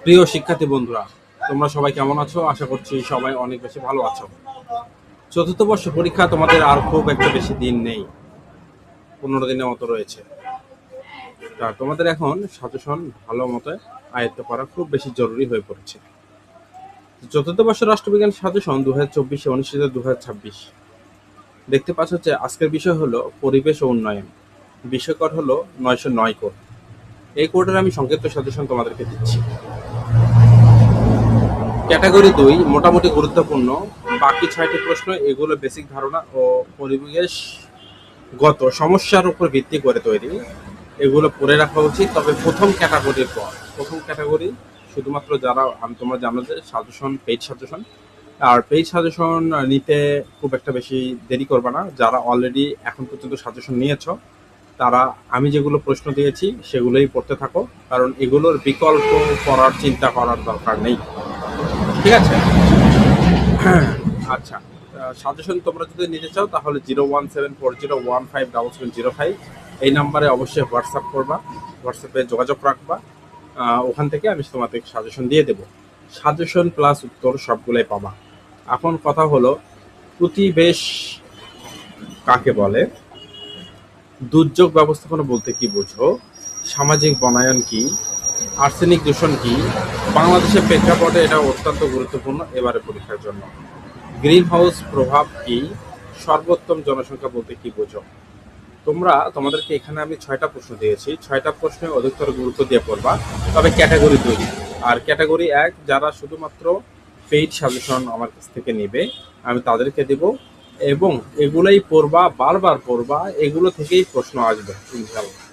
প্রিয় শিক্ষার্থী বন্ধুরা, তোমরা সবাই কেমন আছো? আশা করছি সবাই অনেক বেশি ভালো আছো। চতুর্থ বর্ষ পরীক্ষা তোমাদের আর খুব একটা বেশি দিন নেই, 15 দিনের মতো রয়েছে। তা তোমাদের এখন সাজেশন ভালো মতো আয়ত্ত করা খুব বেশি জরুরি হয়ে পড়েছে। চতুর্থ বর্ষ রাষ্ট্রবিজ্ঞান সাজেশন 2024 অনুষ্ঠিত 2026। দেখতে পাচ্ছ যে আজকের বিষয় হলো পরিবেশ ও উন্নয়ন। বিষয়কর হলো 909 কোড। এই কোডের আমি সংক্ষিপ্ত সাজেশন তোমাদেরকে দিচ্ছি। ক্যাটাগরি 2 মোটামুটি গুরুত্বপূর্ণ, বাকি 6টি প্রশ্ন এগুলো বেসিক ধারণা ও পরিবেশগত সমস্যার উপর ভিত্তি করে তৈরি। এগুলো পড়ে রাখা উচিত। তবে প্রথম ক্যাটাগরি শুধুমাত্র যারা তোমরা জানো যে সাজেশন পেইড সাজেশন, আর পেইড সাজেশন নিতে খুব একটা বেশি দেরি করবে না। যারা অলরেডি এখন পর্যন্ত সাজেশন নিয়েছো তারা আমি যেগুলো প্রশ্ন দিয়েছি সেগুলোই পড়তে থাকো, কারণ এগুলোর বিকল্প পড়ার চিন্তা করার দরকার নেই। ঠিক আছে? আচ্ছা, সাজেশন তোমরা যদি নিতে চাও তাহলে 01740157705 এই নাম্বারে অবশ্যই হোয়াটসঅ্যাপ করবা, হোয়াটসঅ্যাপে যোগাযোগ রাখবা। ওখান থেকে আমি তোমাদের সাজেশন দিয়ে দেব। সাজেশন প্লাস উত্তর সবগুলোই পাবা। এখন কথা হলো, প্রতিবেশ কাকে বলে, দুর্যোগ ব্যবস্থাপনা বলতে কি বোঝো, সামাজিক বনায়ন কি, আর্সেনিক দূষণ কি, বাংলাদেশের প্রেক্ষাপটে এটা অত্যন্ত গুরুত্বপূর্ণ এবারে পরীক্ষার জন্য। গ্রিন হাউস প্রভাব কি, সর্বোত্তম জনসংখ্যা বলতে কি বোঝো। তোমাদেরকে এখানে আমি 6টা প্রশ্ন দিয়েছি, 6টা প্রশ্নে অধিকতর গুরুত্ব দিয়ে পড়বা। তবে ক্যাটাগরি 2 আর ক্যাটাগরি 1 যারা শুধুমাত্র পেইড সাজেশন আমার কাছ থেকে নেবে আমি তাদেরকে দেব, এবং এগুলোই পড়বা, বারবার পড়বা, এগুলো থেকেই প্রশ্ন আসবে ইনশাআল্লাহ।